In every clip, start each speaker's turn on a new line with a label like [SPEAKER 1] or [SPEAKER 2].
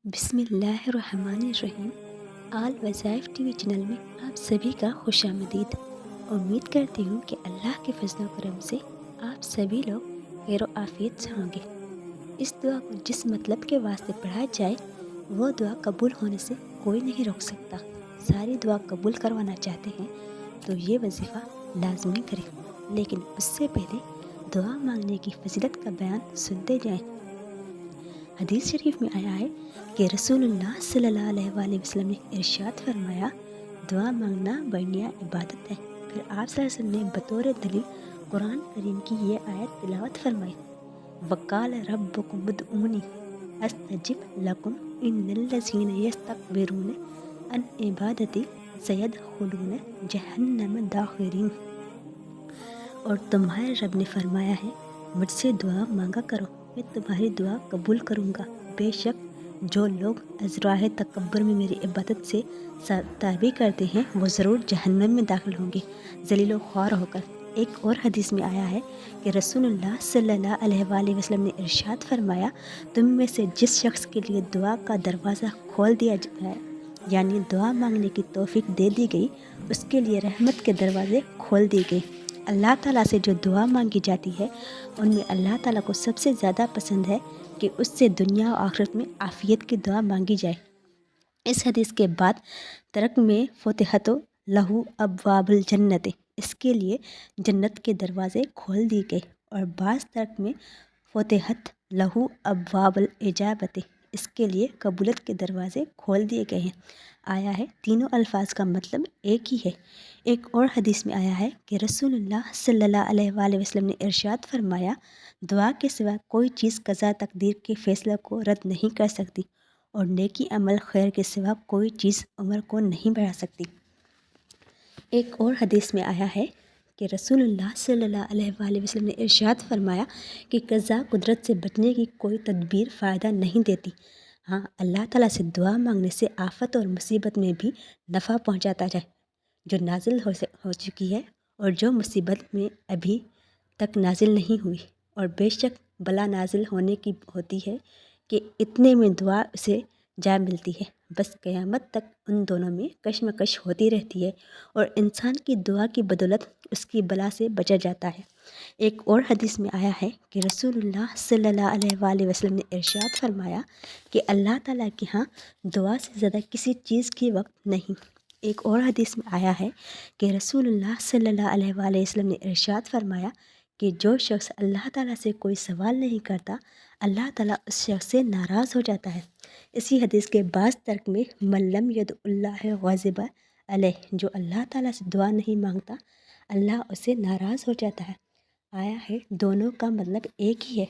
[SPEAKER 1] बिस्मिल्लाहिर्रहमानिर्रहीम। आल वज़ाइफ TV channel में आप सभी का खुशामदीद। उम्मीद करती हूँ कि अल्लाह के फजल करम से आप सभी लोग खैर आफियत से होंगे। इस दुआ को जिस मतलब के वास्ते पढ़ा जाए वो दुआ कबूल होने से कोई नहीं रोक सकता। सारी दुआ कबूल करवाना चाहते हैं तो ये वजीफ़ा लाजमी करें, लेकिन उससे पहले दुआ मांगने की फजीलत का बयान सुनते जाएं। हदीस शरीफ में आया है कि रसूलुल्लाह सल्लल्लाहु अलैहि वसल्लम ने इरशाद फरमाया, दुआ मांगना बढ़िया इबादत है। फिर आप सल्लल्लाहु अलैहि वसल्लम ने बतौर दलील कुरान करीम की ये आयत तिलावत फरमाई, वक़ाल रब्बुकुम उदऊनी अस्तजिब लकुम इन्नल्लज़ीना यस्तकबिरून अन इबादती सयदखुलून जहन्नम दाखिरीन। और तुम्हारे रब ने फरमाया है, मुझसे दुआ मांगा करो, मैं तुम्हारी दुआ कबूल करूँगा। बेशक जो लोग अज़राह तकब्बुर में मेरी इबादत से ताबी करते हैं वो ज़रूर जहन्नम में दाखिल होंगे ज़लील ख्वार होकर। एक और हदीस में आया है कि रसूलुल्लाह सल्लल्लाहु अलैहि वसल्लम ने इरशाद फरमाया, तुम में से जिस शख्स के लिए दुआ का दरवाज़ा खोल दिया जाए, यानी दुआ मांगने की तौफीक दे दी गई, उसके लिए रहमत के दरवाज़े खोल दिए गए। अल्लाह ताला से जो दुआ मांगी जाती है उनमें अल्लाह ताला को सबसे ज़्यादा पसंद है कि उससे दुनिया और आखिरत में आफ़ियत की दुआ मांगी जाए। इस हदीस के बाद तरक में फ़ुतिहतो लहू अब्वाबुल जन्नत, इसके लिए जन्नत के दरवाज़े खोल दिए गए। और बाज़ तरक में फ़ुतिहत लहू अब्वाबुल इजाबत, इसके लिए कबूलत के दरवाज़े खोल दिए गए हैं। आया है तीनों अल्फाज का मतलब एक ही है। एक और हदीस में आया है कि रसूलुल्लाह सल्लल्लाहु अलैहि वसल्लम ने इरशाद फरमाया, दुआ के सिवा कोई चीज़ क़ज़ा तकदीर के फ़ैसला को रद्द नहीं कर सकती और नेकी अमल खैर के सिवा कोई चीज़ उम्र को नहीं बढ़ा सकती। एक और हदीस में आया है कि रसूलुल्लाह सल्लल्लाहु अलैहि वसल्लम ने इरशाद फरमाया कि क़ज़ा कुदरत से बचने की कोई तदबीर फ़ायदा नहीं देती। हाँ, अल्लाह ताला से दुआ मांगने से आफ़त और मुसीबत में भी नफ़ा पहुँचाता जाए जो नाजिल हो चुकी है और जो मुसीबत में अभी तक नाजिल नहीं हुई। और बेशक बला नाजिल होने की होती है कि इतने में दुआ उसे जा मिलती है। बस क़यामत तक उन दोनों में कशमकश होती रहती है और इंसान की दुआ की बदौलत उसकी बला से बचा जाता है। एक और हदीस में आया है कि रसूलुल्लाह सल्लल्लाहु अलैहि वसल्लम ने इरशाद फरमाया कि अल्लाह ताला के यहाँ दुआ से ज़्यादा किसी चीज़ की वक्त नहीं। एक और हदीस में आया है कि रसूलुल्लाह सल्लल्लाहु अलैहि वसल्लम ने इरशाद फरमाया कि जो शख्स अल्लाह ताला से कोई सवाल नहीं करता, अल्लाह ताला उस शख्स से नाराज़ हो जाता है। इसी हदीस के बाज़ तर्क में मल्लम यदुल्लाह ग़ाज़िबा अलैह, जो अल्लाह ताला से दुआ नहीं मांगता, अल्लाह उससे नाराज़ हो जाता है। आया है दोनों का मतलब एक ही है।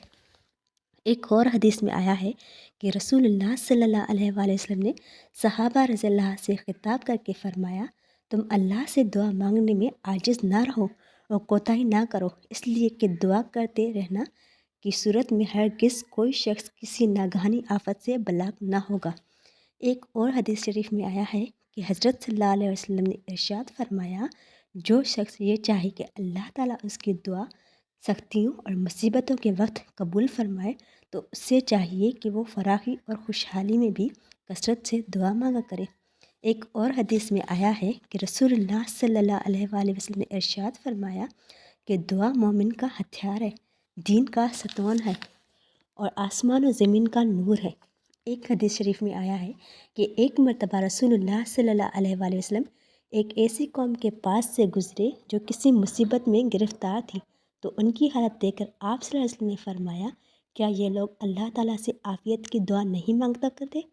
[SPEAKER 1] एक और हदीस में आया है कि रसूलुल्लाह सल्लल्लाहु अलैहि वसल्लम ने सहाबा रज़ियल्लाहु से खिताब करके फ़रमाया, तुम अल्लाह से दुआ मांगने में आजिज़ ना रहो और कोताही ना करो, इसलिए कि दुआ करते रहना की सूरत में हरगिज़ कोई शख्स किसी नागहानी आफत से बलाग ना होगा। एक और हदीस शरीफ में आया है कि हज़रत सल्लल्लाहु अलैहि वसल्लम ने इरशाद फरमाया, जो शख्स ये चाहे कि अल्लाह ताला उसकी दुआ सख्तियों और मुसीबतों के वक्त कबूल फरमाए तो उससे चाहिए कि वो फराखी और खुशहाली में भी कसरत से दुआ मांगा करे। एक और हदीस में आया है कि रसूलुल्लाह सल्लल्लाहु अलैहि वसल्लम ने इरशाद फरमाया कि दुआ मोमिन का हथियार है, दीन का सतवन है और आसमान और ज़मीन का नूर है। एक हदीस शरीफ में आया है कि एक मरतबा रसूलुल्लाह सल्लल्लाहु अलैहि वसल्लम एक ऐसी कौम के पास से गुज़रे जो किसी मुसीबत में गिरफ़्तार थी, तो उनकी हालत देखकर आप सल्लल्लाहु अलैहि वसल्लम ने फरमाया, क्या ये लोग अल्लाह ताला से आफ़ियत की दुआ नहीं मांगता करते।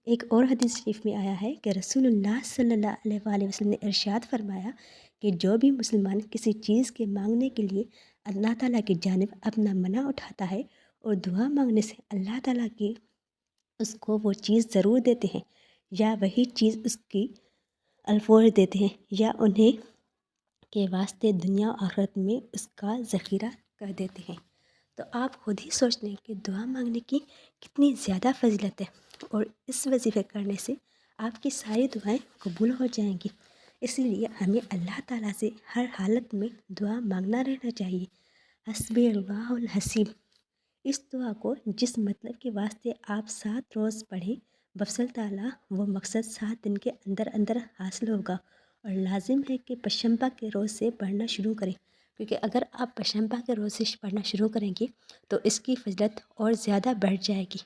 [SPEAKER 1] एक और हदीस शरीफ में आया है कि रसूलुल्लाह सल्लल्लाहु अलैहि वसल्लम ने इरशाद फरमाया कि जो भी मुसलमान किसी चीज़ के मांगने के लिए अल्लाह ताला की जानिब अपना मना उठाता है और दुआ मांगने से अल्लाह ताला की उसको वो चीज़ ज़रूर देते हैं, या वही चीज़ उसकी अल्फोज देते हैं, या उन्हें के वास्ते दुनिया और आखिरत में उसका ज़ख़ीरा कर देते हैं। तो आप खुद ही सोच लें कि दुआ मांगने की कितनी ज़्यादा फजीलत है और इस वजीफ़े करने से आपकी सारी दुआएं कबूल हो जाएंगी। इसीलिए हमें अल्लाह ताला से हर हालत में दुआ मांगना रहना चाहिए। हस्बी अल्लाहुल हसीब, इस दुआ को जिस मतलब के वास्ते आप 7 रोज़ पढ़ें, بفضل تعالیٰ وہ مقصد 7 دن کے اندر اندر حاصل ہوگا، اور لازم ہے کہ پشمبا کے روز سے پڑھنا شروع کریں، کیونکہ اگر آپ پشمبا کے روز سے پڑھنا شروع کریں گے تو اس کی فضیلت اور زیادہ بڑھ جائے گی۔